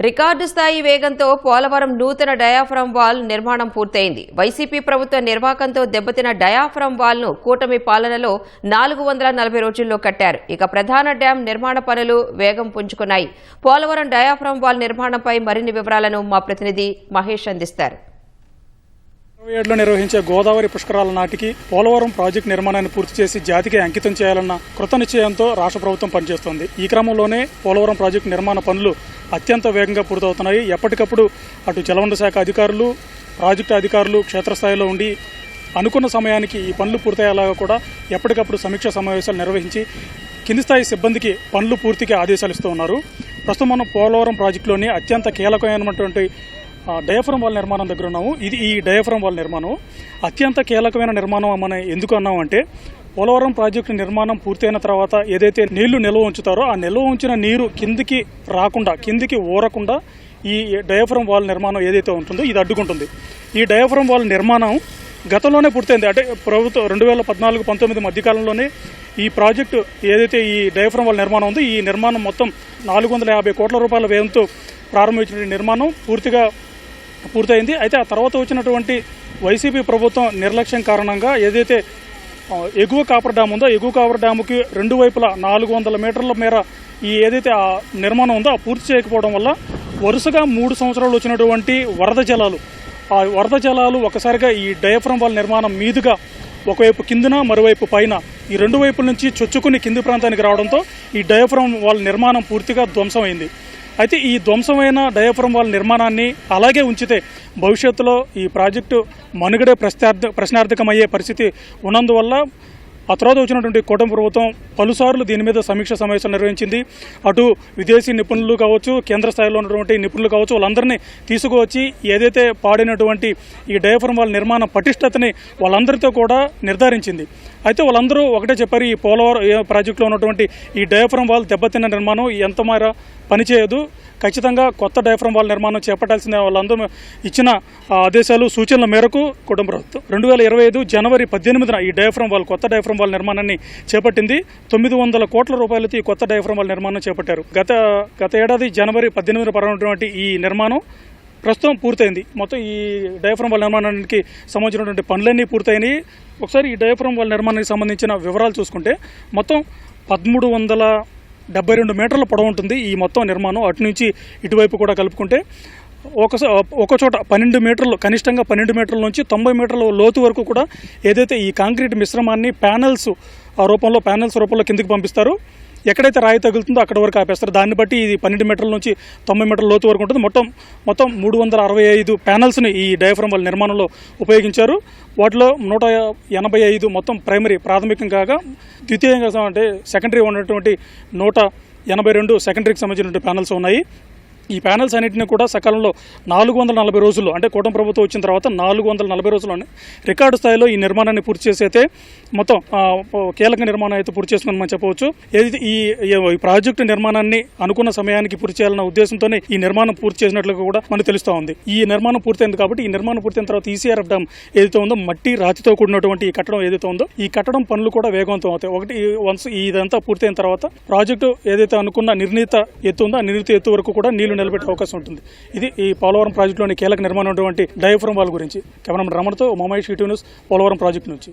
Record స్థాయి వేగంతో పోలవరం నూతన డయాఫ్రమ్ వాల్ నిర్మాణం పూర్తయింది. వైసీపీ ప్రభుత్వ నిర్వాకంతో దెబ్బతిన డయాఫ్రమ్ వాల్ ను కూటమి పాలనలో 440 రోజుల్లో కట్టారు. ఇక ప్రధాన డ్యాం నిర్మాణ పనులు వేగం పుంజుకున్నాయి. పోలవరం డయాఫ్రమ్ వాల్ నిర్మాణంపై మరిన్ని వివరాలను మా ప్రతినిధి మహేష్ అందిస్తారు. 2027లో నిర్వహించే గోదావరి పుష్కరాల నాటికి పోలవరం ప్రాజెక్టు నిర్మాణాన్ని పూర్తి చేసి జాతికి అంకితం చేయాలన్న కృత నిశ్చయంతో రాష్ట్ర ప్రభుత్వం పనిచేస్తోంది. ఈ క్రమంలోనే పోలవరం ప్రాజెక్టు నిర్మాణ పనులు అత్యంత వేగంగా పూర్తవుతున్నాయి. ఎప్పటికప్పుడు అటు జలవనరుల శాఖ అధికారులు, ప్రాజెక్టు అధికారులు క్షేత్రస్థాయిలో ఉండి అనుకున్న సమయానికి ఈ పనులు పూర్తయ్యేలాగా కూడా ఎప్పటికప్పుడు సమీక్షా సమావేశాలు నిర్వహించి కింది స్థాయి సిబ్బందికి పనులు పూర్తిగా ఆదేశాలు ఇస్తూ ఉన్నారు. ప్రస్తుతం మనం పోలవరం ప్రాజెక్టులోని అత్యంత కీలకమైనటువంటి డయాఫ్రమ్ వాల్ నిర్మాణం దగ్గర ఉన్నాము. ఈ డయాఫ్రమ్ వాల్ నిర్మాణం అత్యంత కీలకమైన నిర్మాణం మనం ఎందుకు అన్నామంటే, పోలవరం ప్రాజెక్టు నిర్మాణం పూర్తయిన తర్వాత ఏదైతే నీళ్లు నిల్వ ఉంచుతారో ఆ నిల్వ ఉంచిన నీరు కిందికి రాకుండా, కిందికి ఊరకుండా ఈ డయాఫ్రమ్ వాల్ నిర్మాణం ఏదైతే ఉంటుందో ఇది అడ్డుకుంటుంది. ఈ డయాఫ్రమ్ వాల్ నిర్మాణం గతంలోనే పూర్తయింది. అంటే ప్రభుత్వం 2014-19 మధ్యకాలంలోనే ఈ ప్రాజెక్టు ఏదైతే ఈ డయాఫ్రమ్ వాల్ నిర్మాణం ఉందో ఈ నిర్మాణం మొత్తం 450 కోట్ల రూపాయల వ్యయంతో ప్రారంభించిన నిర్మాణం పూర్తయింది. అయితే ఆ తర్వాత వచ్చినటువంటి వైసీపీ ప్రభుత్వం నిర్లక్ష్యం కారణంగా ఏదైతే ఎగువ కాపర్ డ్యామ్ ఉందో ఎగువ కాపర్ డ్యాముకి రెండు వైపులా 400 మీటర్ల మేర ఈ ఏదైతే ఆ నిర్మాణం ఉందో పూర్తి చేయకపోవడం వల్ల వరుసగా 3 సంవత్సరాలు వచ్చినటువంటి వరద జలాలు, ఆ వరద జలాలు ఒకసారిగా ఈ డయాఫ్రమ్ వాల్ నిర్మాణం మీదుగా ఒకవైపు కిందన మరోవైపు పైన ఈ రెండు వైపుల నుంచి చొచ్చుకుని కింది ప్రాంతానికి రావడంతో ఈ డయాఫ్రమ్ వాల్ నిర్మాణం పూర్తిగా ధ్వంసమైంది. అయితే ఈ ధ్వంసమైన డయాఫ్రమ్ వాల్ నిర్మాణాన్ని అలాగే ఉంచితే భవిష్యత్తులో ఈ ప్రాజెక్టు మనుగడే ప్రశ్నార్థకమయ్యే పరిస్థితి ఉన్నందువల్ల ఆ తర్వాత వచ్చినటువంటి కూటమి ప్రభుత్వం పలుసార్లు దీని మీద సమీక్ష సమావేశం నిర్వహించింది. అటు విదేశీ నిపుణులు కావచ్చు, కేంద్ర స్థాయిలో ఉన్నటువంటి నిపుణులు కావచ్చు, వాళ్ళందరినీ తీసుకువచ్చి ఏదైతే పాడినటువంటి ఈ డయాఫ్రమ్ వాల్ నిర్మాణ పటిష్టతని వాళ్ళందరితో కూడా నిర్ధారించింది. అయితే వాళ్ళందరూ ఒకటే చెప్పారు, ఈ పోలవరం ప్రాజెక్టులో ఉన్నటువంటి ఈ డయాఫ్రమ్ వాల్ దెబ్బతిన్న నిర్మాణం ఎంత మేర పనిచేయదు, ఖచ్చితంగా కొత్త డయాఫ్రమ్ వాల్ నిర్మాణం చేపట్టాల్సిన వాళ్ళందరూ ఇచ్చిన ఆదేశాలు, సూచనల మేరకు కుటుంబ ప్రభుత్వం 2025 జనవరి 18న ఈ కొత్త డయాఫ్రమ్ వాల్ నిర్మాణాన్ని చేపట్టింది. 900 కోట్ల రూపాయలతో ఈ కొత్త డయాఫ్రమ్ వాల్ నిర్మాణం చేపట్టారు. గత ఏడాది జనవరి 18న ప్రారంభించినటువంటి ఈ నిర్మాణం ప్రస్తుతం పూర్తయింది. మొత్తం ఈ డయాఫ్రమ్ వాల్ నిర్మాణానికి సంబంధించినటువంటి పనులన్నీ పూర్తయినాయి. ఒకసారి ఈ డయాఫ్రమ్ వాల్ నిర్మాణానికి సంబంధించిన వివరాలు చూసుకుంటే మొత్తం 1372 మీటర్ల పొడవు ఉంటుంది ఈ మొత్తం నిర్మాణం. అటు నుంచి ఇటువైపు కూడా కలుపుకుంటే ఒక చోట 12 మీటర్లు, కనిష్టంగా 12 మీటర్ల నుంచి 90 మీటర్ల లోతు వరకు కూడా ఏదైతే ఈ కాంక్రీట్ మిశ్రమాన్ని ప్యానెల్స్ రూపంలో కిందికి పంపిస్తారు. ఎక్కడైతే రాయి తగులుతుందో అక్కడ వరకు ఆపేస్తారు. దాన్ని బట్టి ఇది 12 మీటర్ల నుంచి 90 మీటర్ల లోతు వరకు ఉంటుంది. మొత్తం 365 ప్యానల్స్ని ఈ డయాఫ్రమ్ వాల్ నిర్మాణంలో ఉపయోగించారు. వాటిలో 185 మొత్తం ప్రాథమికం కాగా, ద్వితీయంగా అంటే సెకండరీ ఉన్నటువంటి 182 సెకండరీకి సంబంధించినటువంటి ప్యానల్స్ ఉన్నాయి. ఈ ప్యానల్స్ అన్నింటినీ కూడా సకాలంలో 440 రోజుల్లో, అంటే కూటమి ప్రభుత్వం వచ్చిన తర్వాత 440 రోజుల్లోనే రికార్డు స్థాయిలో ఈ నిర్మాణాన్ని పూర్తి చేసి అయితే మొత్తం కీలక నిర్మాణం అయితే పూర్తి చేసుకుని మనం చెప్పవచ్చు. ఏదైతే ఈ ప్రాజెక్టు నిర్మాణాన్ని అనుకున్న సమయానికి పూర్తి చేయాలన్న ఉద్దేశంతోనే ఈ నిర్మాణం పూర్తి చేసినట్లుగా కూడా మనకు తెలుస్తూ ఉంది. ఈ నిర్మాణం పూర్తయింది కాబట్టి ఈ నిర్మాణం పూర్తయిన తర్వాత ఈసీఆర్ఎఫ్ డ్యామ్ ఏదైతే ఉందో, మట్టి రాతితో కూడినటువంటి ఈ కట్టడం ఏదైతే ఉందో ఈ కట్టడం పనులు కూడా వేగవంతం అవుతాయి. ఒకటి వన్స్ ఇదంతా పూర్తయిన తర్వాత ప్రాజెక్టు ఏదైతే అనుకున్న నిర్ణీత ఎత్తు ఉందో ఆ నిర్ణీత ఎత్తు వరకు కూడా నీళ్లు నిలబెట్టే అవకాశం ఉంటుంది. ఇది ఈ పోలవరం ప్రాజెక్టులోని కీలక నిర్మాణం డయాఫ్రమ్ వాల్ గురించి. కెమెరామెన్ రమణతో Mahesh, ETV news, Polavaram project నుంచి.